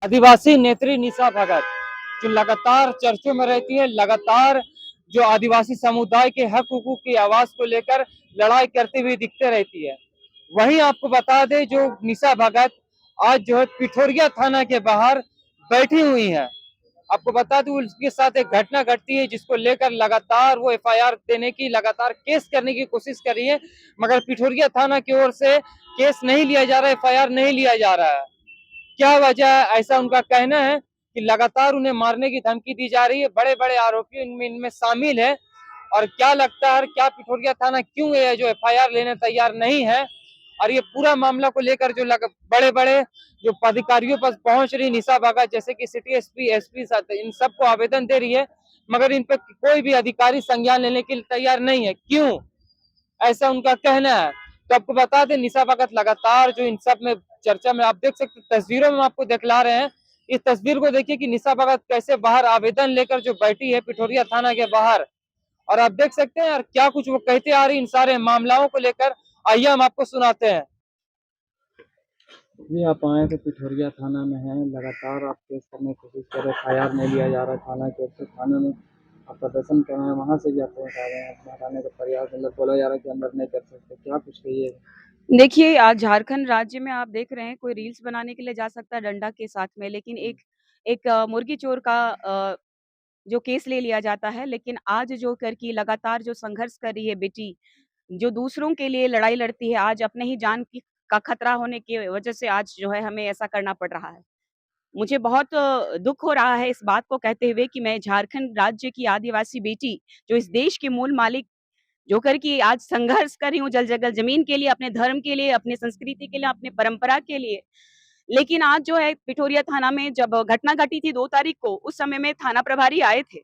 आदिवासी नेत्री निशा भगत जो लगातार चर्चों में रहती है, लगातार जो आदिवासी समुदाय के हक हुकूक की आवाज को लेकर लड़ाई करती हुई दिखते रहती है। वहीं आपको बता दें, जो निशा भगत आज जो है पिठोरिया थाना के बाहर बैठी हुई है। आपको बता दूं, उसके साथ एक घटना घटती है जिसको लेकर लगातार वो एफआईआर देने की, लगातार केस करने की कोशिश कर रही है, मगर पिठोरिया थाना की ओर से केस नहीं लिया जा रहा है, एफआईआर नहीं लिया जा रहा है। क्या वजह है? ऐसा उनका कहना है कि लगातार उन्हें मारने की धमकी दी जा रही है, बड़े बड़े आरोपी इनमें शामिल है। और क्या लगता है, क्या पिठोरिया थाना क्यों है जो एफआईआर लेने तैयार नहीं है? और ये पूरा मामला को लेकर जो बड़े बड़े जो पदाधिकारियों पर पहुंच रही निशा भगत, जैसे कि सिटी एसपी, एसपी, इन सबको आवेदन दे रही है, मगर इन पे कोई भी अधिकारी संज्ञान लेने के लिए तैयार नहीं है। क्यों? ऐसा उनका कहना है। तो आपको बता दें, निशा भगत लगातार जो इन सब में चर्चा में, आप देख सकते तस्वीरों में आपको दिखला रहे हैं। इस तस्वीर को देखिए कि निशा भगत कैसे बाहर आवेदन लेकर जो बैठी है पिठोरिया थाना के बाहर, और आप देख सकते हैं यार क्या कुछ वो कहते आ रही इन सारे मामलों को लेकर। आइए हम आपको सुनाते हैं। जी, आप आए थे पिठोरिया थाना में हैं, लगातार आप केस करने की कोशिश कर रहे हैं, एफआईआर नहीं लिया जा रहा है थाना की ओर से। थाना में आप प्रदर्शन कर रहे हैं, वहाँ से भी आप हटा रहे हैं, अपना हटाने का प्रयास, मतलब बोला जा रहा है कि अंदर नहीं कर सकते, क्या कुछ कहिए? देखिए, आज झारखंड राज्य में आप देख रहे हैं कोई रील्स बनाने के लिए जा सकता है डंडा के साथ में, लेकिन एक एक मुर्गी चोर का जो केस ले लिया जाता है। लेकिन आज जो करके लगातार जो संघर्ष कर रही है बेटी, जो दूसरों के लिए लड़ाई लड़ती है, आज अपने ही जान की का खतरा होने की वजह से आज जो है हमें ऐसा करना पड़ रहा है। मुझे बहुत दुःख हो रहा है इस बात को कहते हुए कि मैं झारखंड राज्य की आदिवासी बेटी, जो इस देश की मूल मालिक जो कर कि आज संघर्ष कर रही हूँ जल जंगल जमीन के लिए, अपने धर्म के लिए, अपनी संस्कृति के लिए, अपने परंपरा के लिए। लेकिन आज जो है पिठोरिया थाना में जब घटना घटी थी 2 तारीख को, उस समय में थाना प्रभारी आए थे।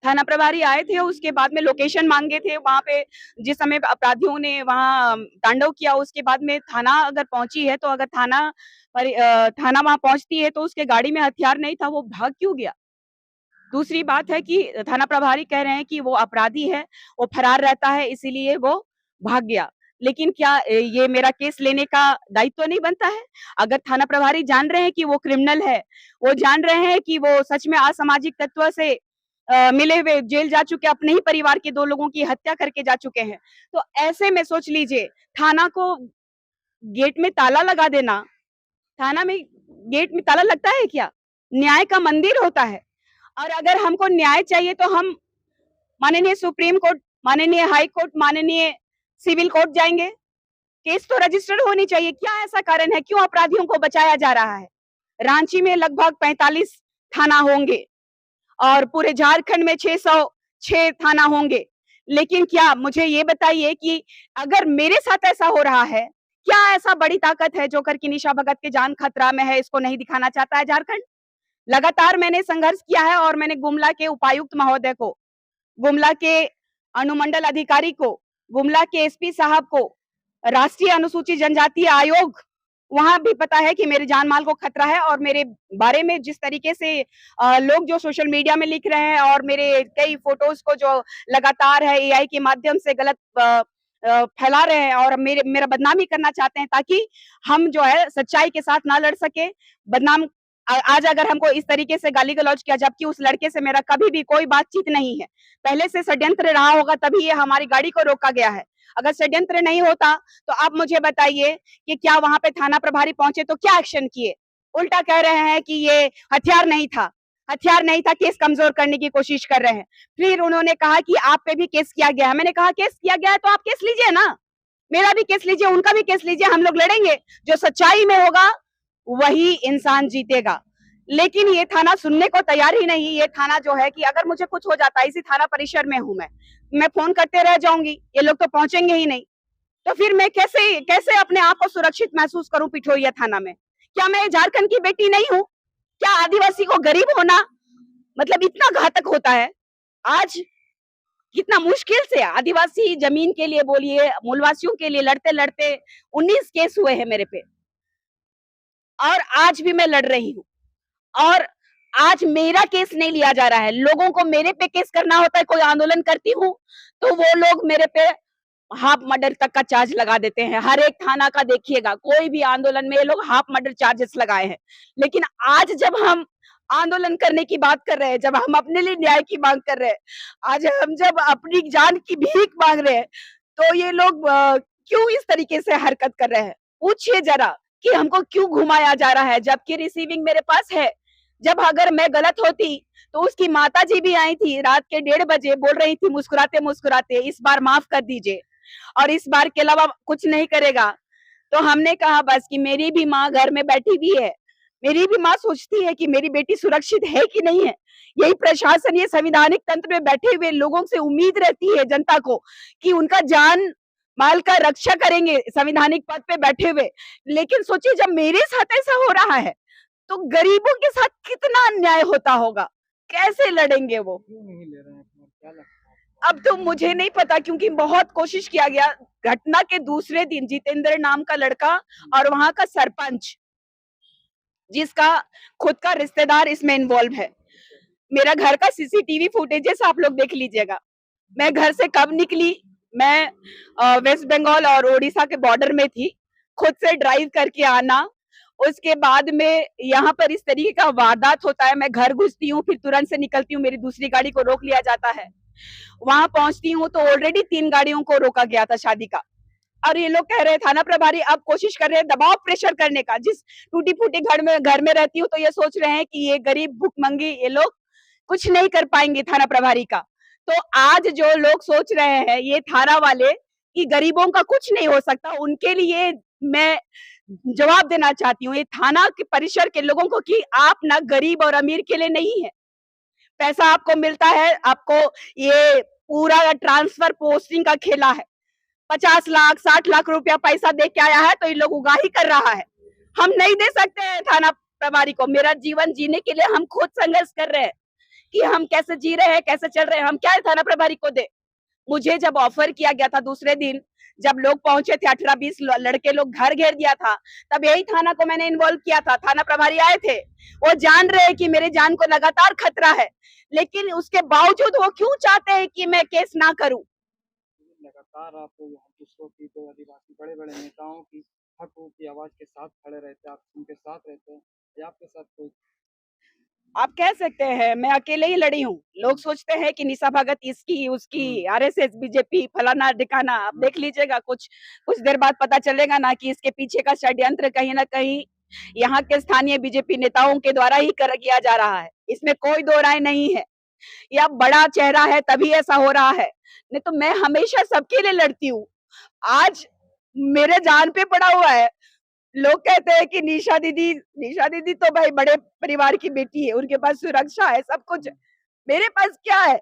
थाना प्रभारी आए थे, उसके बाद में लोकेशन माँगे थे वहाँ पे, जिस समय अपराधियों ने वहाँ तांडव किया, उसके बाद में थाना अगर पहुँची है, तो अगर थाना वहाँ पहुँचती है, तो उसके गाड़ी में हथियार नहीं था, वो भाग क्यों गया? दूसरी बात है कि थाना प्रभारी कह रहे हैं कि वो अपराधी है, वो फरार रहता है इसीलिए वो भाग गया। लेकिन क्या ये मेरा केस लेने का दायित्व तो नहीं बनता है? अगर थाना प्रभारी जान रहे हैं कि वो क्रिमिनल है, वो जान रहे हैं कि वो सच में असामाजिक तत्व से मिले हुए जेल जा चुके, अपने ही परिवार के 2 लोगों की हत्या करके जा चुके हैं। तो ऐसे में सोच लीजिए, थाना को गेट में ताला लगा देना, थाना में गेट में ताला लगता है क्या? न्याय का मंदिर होता है। और अगर हमको न्याय चाहिए तो हम माननीय सुप्रीम कोर्ट, माननीय हाई कोर्ट, माननीय सिविल कोर्ट जाएँगे। केस तो रजिस्टर्ड होनी चाहिए। क्या ऐसा कारण है? क्यों अपराधियों को बचाया जा रहा है? रांची में लगभग 45 थाना होंगे और पूरे झारखंड में 606 थाना होंगे। लेकिन क्या मुझे ये बताइए कि अगर मेरे साथ ऐसा हो रहा है, क्या ऐसा बड़ी ताकत है जो कर कि निशा भगत की जान खतरा में है, इसको नहीं दिखाना चाहता है झारखंड? लगातार मैंने संघर्ष किया है और मैंने गुमला के उपायुक्त महोदय को, गुमला के अनुमंडल अधिकारी को, गुमला के एसपी साहब को, राष्ट्रीय अनुसूचित जनजाति आयोग, वहाँ भी पता है कि मेरे जान-माल को खतरा है और मेरे बारे में जिस तरीके से लोग जो सोशल मीडिया में लिख रहे हैं और मेरे कई फ़ोटोज़ को जो लगातार है एआई के माध्यम से गलत फैला रहे हैं और मेरा बदनामी करना चाहते हैं ताकि हम जो है सच्चाई के साथ ना लड़ सके। बदनाम आज अगर हमको इस तरीके से गाली-गलौज किया, जबकि उस लड़के से मेरा कभी भी कोई बातचीत नहीं है। पहले से षड्यंत्र रहा होगा तभी ये हमारी गाड़ी को रोका गया है। अगर षड्यंत्र नहीं होता तो आप मुझे बताइए कि क्या वहाँ पे थाना प्रभारी पहुँचे तो क्या एक्शन किए? उल्टा कह रहे हैं कि ये हथियार नहीं था, हथियार नहीं था, केस कमज़ोर करने की कोशिश कर रहे हैं। फिर उन्होंने कहा कि आप पे भी केस किया गया है। मैंने कहा केस किया गया है तो आप केस लीजिए ना। मेरा भी केस लीजिए, उनका भी केस लीजिए, हम लोग लड़ेंगे। जो सच्चाई में होगा वही इंसान जीतेगा। लेकिन ये थाना सुनने को तैयार ही नहीं। ये थाना जो है कि अगर मुझे कुछ हो जाता है, इसी थाना परिसर में हूँ मैं फ़ोन करते रह जाऊँगी, ये लोग तो पहुँचेंगे ही नहीं। तो फिर मैं कैसे कैसे अपने आप को सुरक्षित महसूस करूँ पिठोरिया थाना में? क्या मैं झारखंड की बेटी नहीं हूँ? क्या आदिवासी को गरीब होना मतलब इतना घातक होता है? आज कितना मुश्किल से आदिवासी ज़मीन के लिए बोलिए, मूलवासियों के लिए लड़ते-लड़ते 19 केस हुए हैं मेरे पे और आज भी मैं लड़ रही हूँ। और आज मेरा केस नहीं लिया जा रहा है। लोगों को मेरे पे केस करना होता है, कोई आंदोलन करती हूँ, तो वो लोग मेरे पे हाफ मर्डर तक का चार्ज लगा देते हैं। हर एक थाना का देखिएगा, कोई भी आंदोलन में ये लोग हाफ मर्डर चार्जेस लगाए हैं। लेकिन आज जब हम आंदोलन करने की बात कर रहे हैं, जब हम अपने लिए न्याय की मांग कर रहे हैं, आज हम जब अपनी जान की भीख मांग रहे हैं, तो ये लोग क्यों इस तरीके से हरकत कर रहे हैं? पूछिए जरा कि हमको क्यों घुमाया जा रहा है, जबकि रिसीविंग मेरे पास है। जब अगर मैं गलत होती तो उसकी माता जी भी आई थी रात के 1:30 बजे, बोल रही थी मुस्कुराते मुस्कुराते, इस बार माफ कर दीजिए और इस बार के अलावा कुछ नहीं करेगा। तो हमने कहा बस कि मेरी भी माँ घर में बैठी हुई है, मेरी भी माँ सोचती है कि मेरी बेटी सुरक्षित है कि नहीं है। यही प्रशासन, ये संवैधानिक तंत्र में बैठे हुए लोगों से उम्मीद रहती है जनता को कि उनका जान माल का रक्षा करेंगे संवैधानिक पद पे बैठे हुए। लेकिन सोचिए जब मेरे साथ ऐसा हो रहा है तो गरीबों के साथ कितना अन्याय होता होगा, कैसे लड़ेंगे वो? क्यों नहीं ले रहे हैं अपना, क्या लगता है? अब तो मुझे नहीं पता, क्योंकि बहुत कोशिश किया गया। घटना के दूसरे दिन जितेंद्र नाम का लड़का और वहां का सरपंच, जिसका खुद का रिश्तेदार इसमें इन्वॉल्व है, मेरा घर का सीसीटीवी फुटेजेस आप लोग देख लीजिएगा। मैं घर से कब निकली, मैं वेस्ट बंगाल और उड़ीसा के बॉर्डर में थी, खुद से ड्राइव करके आना, उसके बाद में यहाँ पर इस तरीके का वारदात होता है। मैं घर घुसती हूँ, फिर तुरंत से निकलती हूँ, मेरी दूसरी गाड़ी को रोक लिया जाता है। वहां पहुंचती हूँ तो ऑलरेडी 3 गाड़ियों को रोका गया था शादी का। और ये लोग कह रहे हैं, थाना प्रभारी अब कोशिश कर रहे हैं दबाव प्रेशर करने का। जिस टूटी फूटी घर में रहती हूँ तो ये सोच रहे हैं कि ये गरीब भुखमंगी ये लोग कुछ नहीं कर पाएंगे थाना प्रभारी का। तो आज जो लोग सोच रहे हैं ये थाना वाले कि गरीबों का कुछ नहीं हो सकता, उनके लिए मैं जवाब देना चाहती हूँ ये थाना के परिसर के लोगों को कि आप ना गरीब और अमीर के लिए नहीं है। पैसा आपको मिलता है, आपको ये पूरा ट्रांसफर पोस्टिंग का खेला है। 50 लाख 60 लाख रुपया पैसा दे के आया है तो ये लोग उगाही कर रहा है। हम नहीं दे सकते हैं थाना प्रभारी को। मेरा जीवन जीने के लिए हम खुद संघर्ष कर रहे हैं कि हम कैसे जी रहे हैं, कैसे चल रहे हैं, हम क्या थाना प्रभारी को दे। मुझे जब ऑफर किया गया था दूसरे दिन, जब लोग पहुंचे थे 18-20 लड़के लोग घर घेर दिया था, तब यही थाना को मैंने इन्वॉल्व किया था। थाना प्रभारी आए थे, वो जान रहे हैं कि मेरे जान को लगातार खतरा है, लेकिन उसके बावजूद वो क्यों चाहते हैं कि मैं केस ना करूं। लगातार आप यहाँ दूसरों की, तो आदिवासी बड़े बड़े नेताओं की हकों की आवाज के साथ खड़े रहते हैं, आप उनके साथ रहते हैं या आपके साथ कोई? आप कह सकते हैं मैं अकेले ही लड़ी हूँ। लोग सोचते हैं कि निशा भगत इसकी उसकी आरएसएस बीजेपी फलाना ढिकाना, आप देख लीजिएगा, कुछ कुछ देर बाद पता चलेगा ना कि इसके पीछे का षड्यंत्र कहीं ना कहीं यहाँ के स्थानीय बीजेपी नेताओं के द्वारा ही किया जा रहा है। इसमें कोई दो राय नहीं है। या बड़ा चेहरा है तभी ऐसा हो रहा है, नहीं तो मैं हमेशा सबके लिए लड़ती हूँ। आज मेरे जान पे पड़ा हुआ है। लोग कहते हैं कि निशा दीदी तो भाई बड़े परिवार की बेटी है, उनके पास सुरक्षा है, सब कुछ है। मेरे पास क्या है?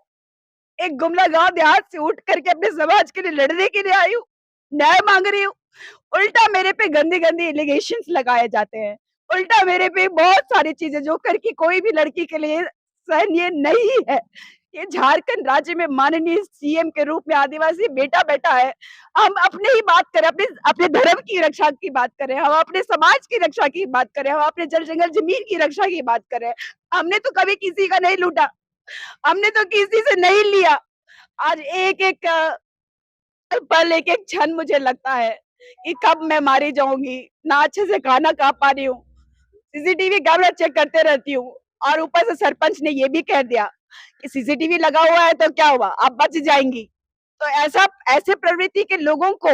एक गुमला गांव देहात से उठ करके अपने समाज के लिए लड़ने के लिए आई हूँ, न्याय मांग रही हूँ। उल्टा मेरे पे गंदी गंदी एलिगेशंस लगाए जाते हैं, उल्टा मेरे पे बहुत सारी चीजें जो करके कोई भी लड़की के लिए सहनीय नहीं है। ये झारखंड राज्य में माननीय सीएम के रूप में आदिवासी बेटा बैठा है। हम अपने ही बात करें, अपने अपने धर्म की रक्षा की बात करें, हम अपने समाज की रक्षा की बात करें, हम अपने जल जंगल जमीन की रक्षा की बात करें। हमने तो कभी किसी का नहीं लूटा, हमने तो किसी से नहीं लिया। आज एक एक पल, एक एक क्षण मुझे लगता है कि कब मैं मारी जाऊंगी। ना अच्छे से खाना खा पा रही हूँ, सीसीटीवी कैमरा चेक करते रहती हूँ, और ऊपर से सरपंच ने ये भी कह दिया कि सीसीटीवी लगा हुआ है तो क्या हुआ, आप बच जाएंगी। तो ऐसे प्रवृत्ति के लोगों को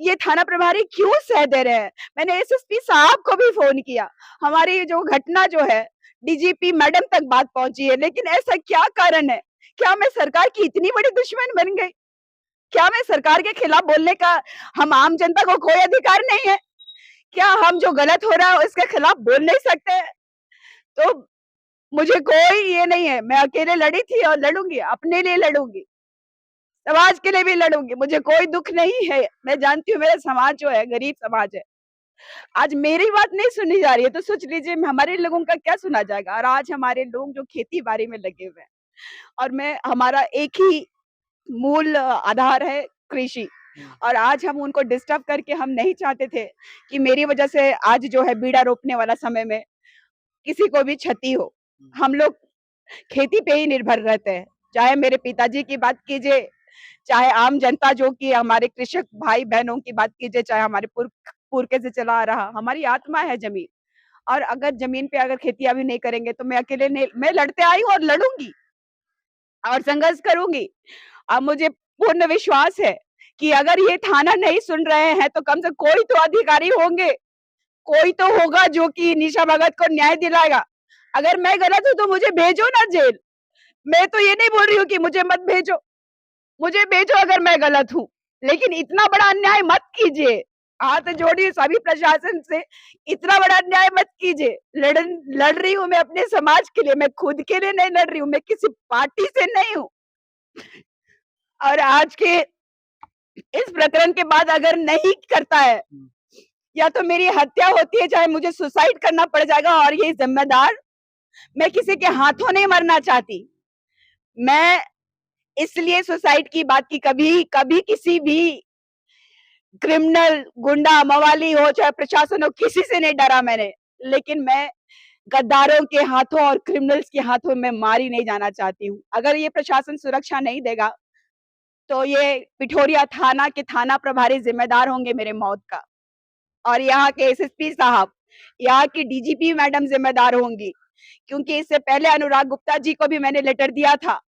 ये थाना प्रभारी क्यों सह दे रहे हैं? मैंने एसएसपी साहब को भी फोन किया, हमारी जो घटना जो है डीजीपी मैडम तक बात पहुंची है, लेकिन ऐसा क्या कारण है? क्या मैं सरकार की इतनी बड़ी दुश्मन बन गई? क्या मैं सरकार के खिलाफ बोलने का हम आम जनता को कोई अधिकार नहीं है? क्या हम जो गलत हो रहा है उसके खिलाफ बोल नहीं सकते? तो मुझे कोई ये नहीं है, मैं अकेले लड़ी थी और लड़ूंगी, अपने लिए लड़ूंगी, समाज के लिए भी लड़ूंगी, मुझे कोई दुख नहीं है। मैं जानती हूँ मेरा समाज जो है गरीब समाज है। आज मेरी बात नहीं सुनी जा रही है तो सोच लीजिए हमारे लोगों का क्या सुना जाएगा। और आज हमारे लोग जो खेती बाड़ी में लगे हुए हैं, और मैं हमारा एक ही मूल आधार है कृषि, और आज हम उनको डिस्टर्ब करके हम नहीं चाहते थे कि मेरी वजह से आज जो है बीड़ा रोपने वाला समय में किसी को भी क्षति हो। हम लोग खेती पे ही निर्भर रहते हैं। चाहे मेरे पिताजी की बात कीजिए, चाहे आम जनता जो कि हमारे कृषक भाई बहनों की बात कीजिए, चाहे हमारे पुरखे से चला आ रहा, हमारी आत्मा है जमीन। और अगर जमीन पे अगर खेती अभी नहीं करेंगे तो मैं अकेले नहीं, मैं लड़ते आई हूँ और लड़ूंगी और संघर्ष करूंगी। अब मुझे पूर्ण विश्वास है कि अगर ये थाना नहीं सुन रहे हैं तो कम से कोई तो अधिकारी होंगे, कोई तो होगा जो कि निशा भगत को न्याय दिलाएगा। अगर मैं गलत हूं तो मुझे भेजो ना जेल। मैं तो ये नहीं बोल रही हूँ कि मुझे मत भेजो, मुझे भेजो अगर मैं गलत हूँ, लेकिन इतना बड़ा अन्याय मत कीजिए। हाथ जोड़िए सभी प्रशासन से, इतना बड़ा अन्याय मत कीजिए। लड़ रही हूँ मैं अपने समाज के लिए, मैं खुद के लिए नहीं लड़ रही हूँ, मैं किसी पार्टी से नहीं हूँ। और आज के इस प्रकरण के बाद अगर नहीं करता है या तो मेरी हत्या होती है, चाहे मुझे सुसाइड करना पड़ जाएगा। और ये जिम्मेदार, मैं किसी के हाथों नहीं मरना चाहती। मैं इसलिए सुसाइड की बात की, कभी किसी भी क्रिमिनल, गुंडा, मवाली हो चाहे प्रशासन हो, किसी से नहीं डरा मैंने। लेकिन मैं गद्दारों के हाथों और क्रिमिनल्स के हाथों में मारी नहीं जाना चाहती हूँ। अगर ये प्रशासन सुरक्षा नहीं देगा तो ये पिठोरिया थाना के थाना प्रभारी जिम्मेदार होंगे मेरे मौत का, और यहाँ के एसएसपी साहब, यहाँ की डीजीपी मैडम जिम्मेदार होंगी। क्योंकि इससे पहले अनुराग गुप्ता जी को भी मैंने लेटर दिया था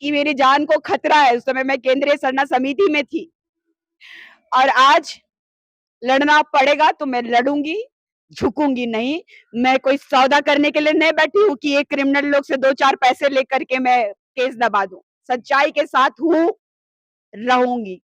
कि मेरी जान को खतरा है। उस समय मैं केंद्रीय सरना समिति में थी, और आज लड़ना पड़ेगा तो मैं लड़ूंगी, झुकूंगी नहीं। मैं कोई सौदा करने के लिए नहीं बैठी हूँ कि एक क्रिमिनल लोग से 2-4 पैसे लेकर के मैं केस दबा दूं। सच्चाई के साथ हूँ, रहूंगी।